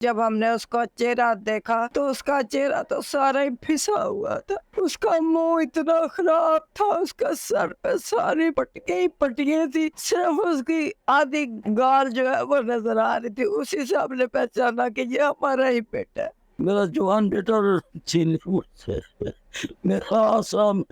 جب ہم نے اس کا چہرہ دیکھا تو اس کا چہرہ تو سارا ہی پھسا ہوا تھا، اس کا منہ اتنا خراب تھا، اس کا سر پہ ساری پٹکے ہی پٹکے تھی، صرف اس کی آدھی گال جو ہے وہ نظر آ رہی تھی، اسی سے ہم نے پہچانا کہ یہ ہمارا ہی بیٹا ہے۔ میرا جوان بیٹا چھین مجھ سے، میرا آسام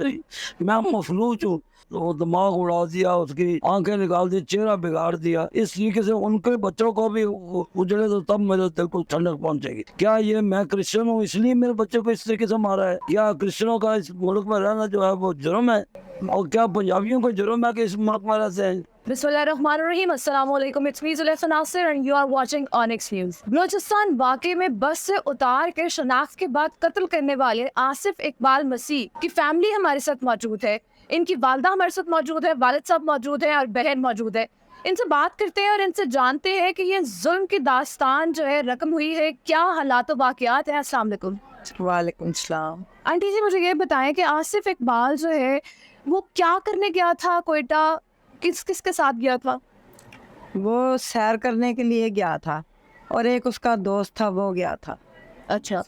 میں مفلوج ہوں، وہ دماغ اڑا دیا، اس کی آنکھیں نکال دی، چہرہ بگاڑ دیا، اس طریقے سے ان کے بچوں کو بھی اجڑے تو تب میرے دل کو ٹھنڈک پہنچے گی۔ کیا یہ میں کرسچن ہوں اس لیے میرے بچے کو اس طریقے سے مارا ہے؟ کیا کرسچنوں کا اس ملک میں رہنا جو ہے وہ جرم ہے؟ اور کیا پنجابیوں کو جرم ہے کہ اس ملک میں رہتے ہیں؟ بسم اللہ الرحمن الرحیم، السلام علیکم، it's me Zulekha Nasir and you are watching Onyx news. Balochistan واقعے میں بس سے اتار کے شناخت کے بعد قتل کرنے والے آصف اقبال مسیح کی فیملی ہمارے ساتھ موجود ہے، ان کی والدہ ہمارے ساتھ موجود ہے، والد صاحب موجود ہیں اور بہن موجود ہے۔ ان سے بات کرتے ہیں اور ان سے جانتے ہیں کہ یہ ظلم کی داستان جو ہے رقم ہوئی ہے، کیا حالات و واقعات ہیں۔ السلام علیکم۔ وعلیکم السلام۔ آنٹی جی مجھے یہ بتائیں کہ آصف اقبال جو ہے وہ کیا کرنے گیا تھا کوئٹہ، کس کس کے ساتھ گیا تھا؟ وہ سیر کرنے کے لیے گیا تھا اور ایک اس کا دوست تھا وہ گیا تھا۔ اچھا،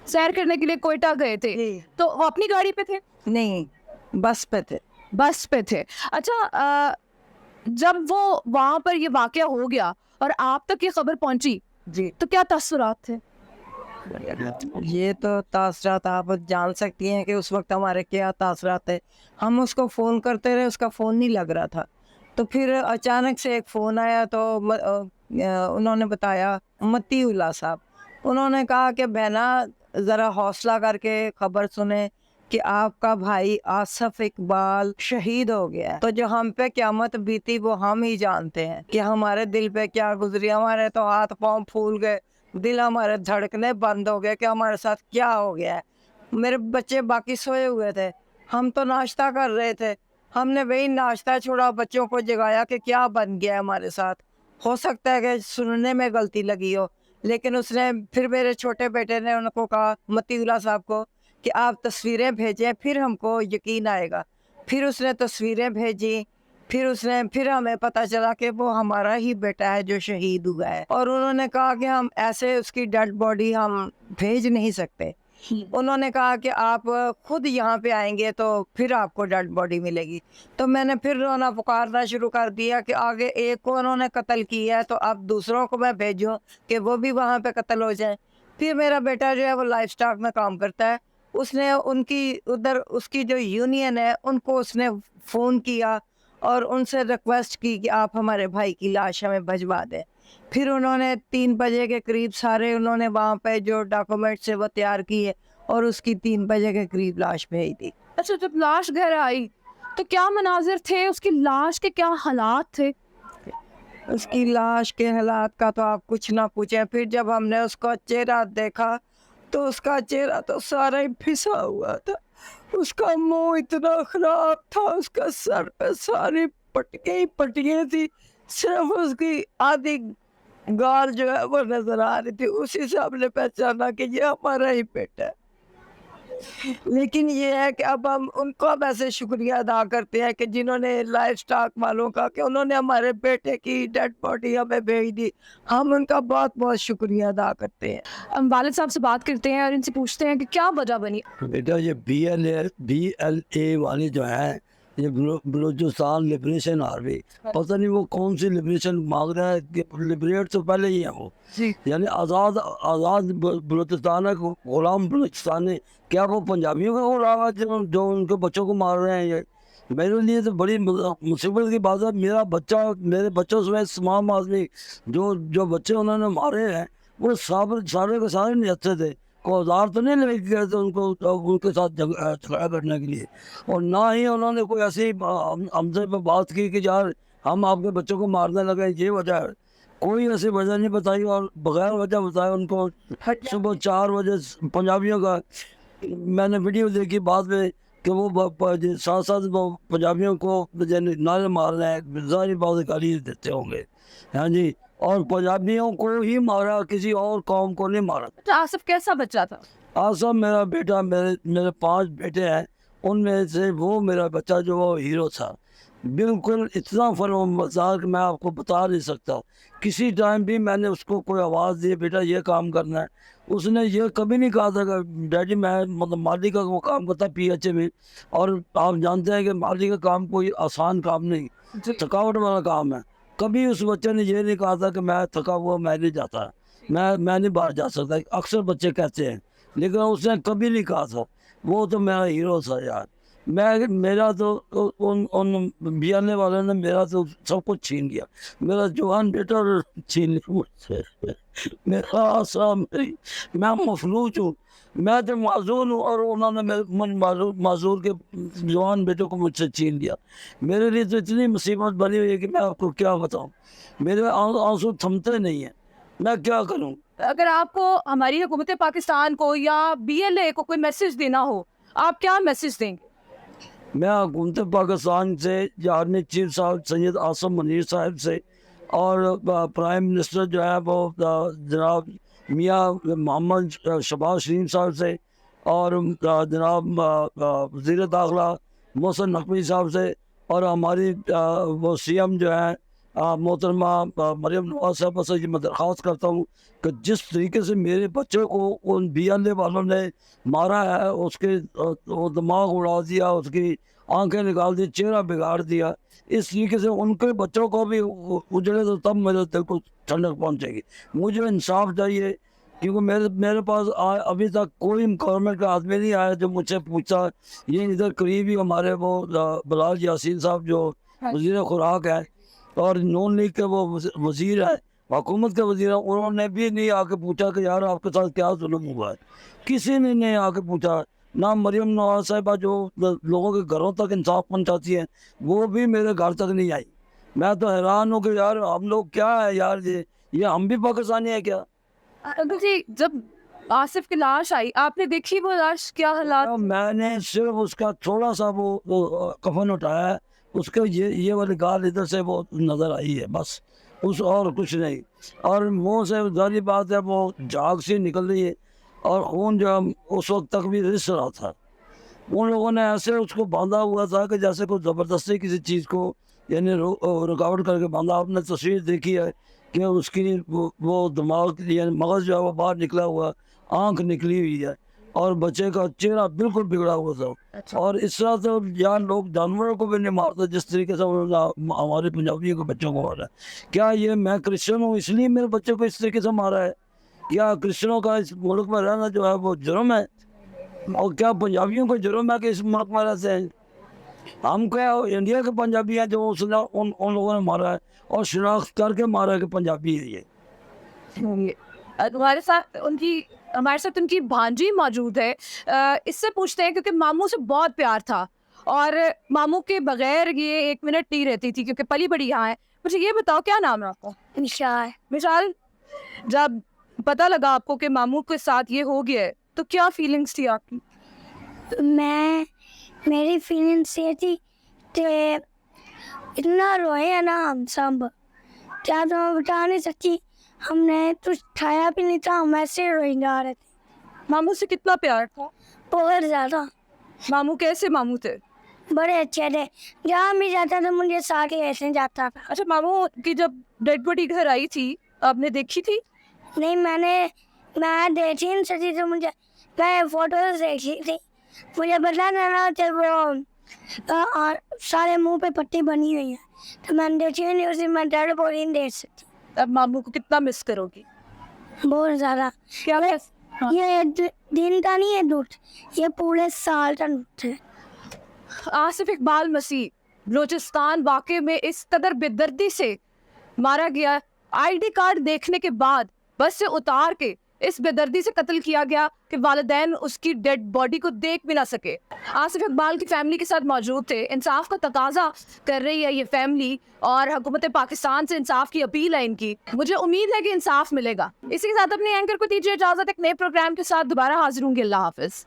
سیر کرنے کے لیے کوئٹہ گئے تھے تو وہ اپنی گاڑی پہ تھے؟ نہیں، بس پہ تھے۔ بس پہ تھے، اچھا۔ جب وہ وہاں پر یہ واقعہ ہو گیا اور آپ تک یہ خبر پہنچی جی، تو کیا تاثرات تھے؟ یہ تو تاثرات آپ جان سکتی ہیں کہ اس وقت ہمارے کیا تاثرات تھے۔ ہم اس کو فون کرتے رہے، اس کا فون نہیں لگ رہا تھا، تو پھر اچانک سے ایک فون آیا تو انہوں نے بتایا، متی اللہ صاحب، انہوں نے کہا کہ بہنا ذرا حوصلہ کر کے خبر سنیں کہ آپ کا بھائی آصف اقبال شہید ہو گیا ہے۔ تو جو ہم پہ قیامت بیتی وہ ہم ہی جانتے ہیں کہ ہمارے دل پہ کیا گزری، ہمارے تو ہاتھ پاؤں پھول گئے، دل ہمارے دھڑکنے بند ہو گئے کہ ہمارے ساتھ کیا ہو گیا ہے۔ میرے بچے باقی سوئے ہوئے تھے، ہم تو ناشتہ کر رہے تھے، ہم نے وہی ناشتہ چھوڑا، بچوں کو جگایا کہ کیا بن گیا ہے ہمارے ساتھ۔ ہو سکتا ہے کہ سننے میں غلطی لگی ہو، لیکن اس نے پھر میرے چھوٹے بیٹے نے ان کو کہا، متی اللہ صاحب کو، کہ آپ تصویریں بھیجیں پھر ہم کو یقین آئے گا۔ پھر اس نے تصویریں بھیجی، پھر ہمیں پتہ چلا کہ وہ ہمارا ہی بیٹا ہے جو شہید ہوا ہے۔ اور انہوں نے کہا کہ ہم ایسے اس کی ڈیڈ باڈی ہم بھیج نہیں سکتے، انہوں نے کہا کہ آپ خود یہاں پہ آئیں گے تو پھر آپ کو ڈیڈ باڈی ملے گی۔ تو میں نے پھر رونا پکارنا شروع کر دیا کہ آگے ایک کو انہوں نے قتل کیا ہے تو اب دوسروں کو میں بھیجوں کہ وہ بھی وہاں پہ قتل ہو جائیں۔ پھر میرا بیٹا جو ہے وہ لائف سٹاک میں کام کرتا ہے، اس نے ان کی ادھر اس کی جو یونین ہے ان کو اس نے فون کیا اور ان سے ریکویسٹ کی کہ آپ ہمارے بھائی کی لاش ہمیں بھجوا دیں۔ پھر انہوں نے 3 بجے کے قریب سارے انہوں نے وہاں پہ جو ڈاکومنٹ سے وہ تیار کیے اور اس کی 3 بجے کے قریب لاش بھیج دی۔ اچھا، جب لاش گھر آئی تو کیا مناظر تھے، اس کی لاش کے کیا حالات تھے؟ اس کی لاش کے حالات کا تو آپ کچھ نہ پوچھیں۔ پھر جب ہم نے اس کا چہرہ دیکھا تو اس کا چہرہ تو سارا ہی پھسا ہوا تھا، اس کا منہ اتنا خراب تھا، اس کا سر پہ ساری پٹکے ہی پٹکے تھی، صرف اس کی آدھی گال جو ہے وہ نظر آ رہی تھی، اسی سے ہم نے پہچانا کہ یہ ہمارا ہی بیٹا ہے۔ لیکن یہ ہے کہ اب ہم ان کا ویسے شکریہ ادا کرتے ہیں کہ جنہوں نے لائف سٹاک والوں کا، کہ انہوں نے ہمارے بیٹے کی ڈیڈ باڈی ہمیں بھیج دی، ہم ان کا بہت بہت شکریہ ادا کرتے ہیں۔ ہم والد صاحب سے بات کرتے ہیں اور ان سے پوچھتے ہیں کہ کیا وجہ بنی۔ بیٹا یہ بی ایل اے والے جو ہیں، یہ بلوچستان لبریشن آرمی، پتہ نہیں وہ کون سی لبریشن مانگ رہا ہے کہ لبریٹ تو پہلے ہی ہے وہ، یعنی آزاد بلوچستان ہے، غلام بلوچستان ہے۔ کیا وہ پنجابیوں کا غلام ہے جو ان کے بچوں کو مار رہے ہیں؟ یہ میرے لیے تو بڑی مصیبت کی بات ہے۔ میرا بچہ، میرے بچوں سمیت تمام آدمی جو بچے انہوں نے مارے ہیں وہ سارے کے سارے نہتے تھے، کو ہزار تو نہیں لے گئے تھے ان کے ساتھ جھگڑا کرنے کے لیے، اور نہ ہی انہوں نے کوئی ایسی ہم سے بات کی کہ یار ہم آپ کے بچوں کو مارنے لگے، یہ وجہ ہے۔ کوئی ایسی وجہ نہیں بتائی، اور بغیر وجہ بتائے ان کو صبح 4 بجے پنجابیوں کا میں نے ویڈیو دیکھی بعد میں کہ وہ ساتھ ساتھ وہ پنجابیوں کو نعرے مار رہے ہیں، ظاہری بات گالی دیتے ہوں گے، ہاں جی، اور پنجابیوں کو ہی مارا، کسی اور قوم کو نہیں مارا۔ آصف کیسا بچہ تھا؟ آصف میرا بیٹا، میرے 5 بیٹے ہیں، ان میں سے وہ میرا بچہ جو وہ ہیرو تھا، بالکل اتنا فرم مزاج کہ میں آپ کو بتا نہیں سکتا. کسی ٹائم بھی میں نے اس کو کوئی آواز دی بیٹا یہ کام کرنا ہے, اس نے یہ کبھی نہیں کہا تھا کہ ڈیڈی میں مطلب مالی کا وہ کام کرتا پی ایچ اے میں, اور آپ جانتے ہیں کہ مالی کا کام کوئی آسان کام نہیں, تھکاوٹ والا کام ہے. کبھی اس بچے نے یہ نہیں کہا تھا کہ میں تھکا ہوا میں نہیں جاتا, میں نہیں باہر جا سکتا. اکثر بچے کہتے ہیں, لیکن اس نے کبھی نہیں کہا تھا. وہ تو میرا ہیرو تھا یار. میرا تو ان بیانے والوں نے میرا تو سب کچھ چھین گیا. میرا جوان بیٹا چھین لیا مجھ سے, میرا آسا میں مفلوج ہوں, میں تو معذور ہوں, اور انہوں نے معذور کے جوان بیٹے کو مجھ سے چھین لیا. میرے لیے تو اتنی مصیبت بنی ہوئی ہے کہ میں آپ کو کیا بتاؤں. میرے آنسو تھمتے نہیں ہیں, میں کیا کروں. اگر آپ کو ہماری حکومت پاکستان کو یا BLA کو کوئی میسج دینا ہو, آپ کیا میسج دیں گے؟ میں حکومت پاکستان سے یا آرمی چیف صاحب سید عاصم منیر صاحب سے, اور پرائم منسٹر جو ہے وہ جناب میاں محمد شہباز شریف صاحب سے, اور جناب وزیر داخلہ محسن نقوی صاحب سے, اور ہماری وہ CM جو ہیں محترمہ مریم نواز صاحبہ سے یہ میں درخواست کرتا ہوں کہ جس طریقے سے میرے بچے کو ان BLA والوں نے مارا ہے, اس کے وہ دماغ اڑا دیا, اس کی آنکھیں نکال دی, چہرہ بگاڑ دیا, اس طریقے سے ان کے بچوں کو بھی اجڑے تو تب میرے دل کو ٹھنڈک پہنچے گی. مجھے انصاف چاہیے, کیونکہ میرے پاس ابھی تک کوئی گورنمنٹ کا آدمی نہیں آیا جو مجھ سے پوچھا. یہ ادھر قریب ہی ہمارے وہ بلال یاسین صاحب جو وزیر خوراک ہے اور نون لیگ کے وہ وزیر ہیں, حکومت کے وزیر ہیں, انہوں نے بھی نہیں آ کے پوچھا کہ یار آپ کے ساتھ کیا ظلم ہوا ہے. کسی نے نہیں آ کے پوچھا. نہ مریم نواز صاحبہ جو لوگوں کے گھروں تک انصاف پہنچاتی ہیں, وہ بھی میرے گھر تک نہیں آئی. میں تو حیران ہوں کہ یار ہم لوگ کیا ہے یار, یہ ہم بھی پاکستانی ہیں کیا. انکل جی, جب آصف کی لاش آئی آپ نے دیکھی وہ لاش, کیا حالات؟ میں نے صرف اس کا تھوڑا سا وہ کفن اٹھایا ہے, اس کے یہ والی گال ادھر سے وہ نظر آئی ہے بس, اس اور کچھ نہیں. اور منہ سے ظاہری بات ہے وہ جھاگ سی نکل رہی ہے, اور خون جو اس وقت تک بھی رس رہا تھا. ان لوگوں نے ایسے اس کو باندھا ہوا تھا کہ جیسے کوئی زبردستی کسی چیز کو یعنی رکاوٹ کر کے باندھا. آپ نے تصویر دیکھی ہے کہ اس کی وہ دماغ یعنی مغز جو ہے وہ باہر نکلا ہوا, آنکھ نکلی ہوئی ہے, اور بچے کا چہرہ بالکل بگڑا ہوا تھا. اور اس طرح سے یہاں لوگ جانوروں کو بھی نہیں مارتے جس طریقے سے ہمارے پنجابیوں کے بچوں کو مارا ہے. کیا یہ میں کرسچن ہوں اس لیے میرے بچے کو اس طریقے سے مارا ہے؟ کیا کرسچنوں کا اس ملک میں رہنا جو ہے وہ جرم ہے؟ اور کیا پنجابیوں کو جرم ہے کہ اس ملک میں رہتے ہیں؟ ہم کیا انڈیا کے پنجابی ہیں جو ان لوگوں نے مارا ہے, اور شناخت کر کے مارا ہے کہ پنجابی ہے یہ. ہمارے ساتھ ان کی بھانجی موجود ہے. اس سے پوچھتے ہیں کیونکہ ماموں سے بہت پیار تھا, اور ماموں کے بغیر یہ 1 منٹ نہیں رہتی تھی کیونکہ پلی بڑی یہاں ہے. مجھے یہ بتاؤ کیا نام ہے آپ کا؟ مشال. جب پتہ لگا آپ کو کہ ماموں کے ساتھ یہ ہو گیا ہے تو کیا فیلنگس تھی آپ کی؟ میری فیلنگس یہ تھی کہ اتنا روئے ہیں نا ہم سب, کیا تو میں بتا نہیں سکتی. ہم نے کچھ کھایا بھی نہیں تھا, ہم ایسے روئے جا رہے تھے. ماموں سے کتنا پیار تھا؟ بہت زیادہ. ماموں کیسے ماموں تھے؟ بڑے اچھے تھے, جہاں بھی جاتا تھا مجھے ساتھ ہی ایسے جاتا تھا. اچھا, ماموں کی جب ڈیڈ باڈی گھر آئی تھی آپ نے دیکھی تھی؟ نہیں, میں دیکھی نہیں سکتی تھی. میں فوٹوز دیکھی تھی, مجھے پتا چلا کہ وہ سارے منہ پہ پٹی بنی ہوئی ہے, تو میں نے دیکھی نہیں, اسی میں ڈیڈ باڈی نہیں دیکھ سکتی. اب ماموں کو کتنا مس کرو گی؟ بہت زیادہ. کیا یہ دن کا نہیں ہے دکھ, یہ پورے سال کا دکھ ہے. آصف اقبال مسیح بلوچستان واقعے میں اس قدر بے دردی سے مارا گیا, ID کارڈ دیکھنے کے بعد بس سے اتار کے اس بے دردی سے قتل کیا گیا کہ والدین اس کی ڈیڈ باڈی کو دیکھ بھی نہ سکے. آصف اقبال کی فیملی کے ساتھ موجود تھے. انصاف کا تقاضا کر رہی ہے یہ فیملی, اور حکومت پاکستان سے انصاف کی اپیل ہے ان کی. مجھے امید ہے کہ انصاف ملے گا. اسی کے ساتھ اپنے اینکر کو دیجیے اجازت, ایک نئے پروگرام کے ساتھ دوبارہ حاضر ہوں گی. اللہ حافظ.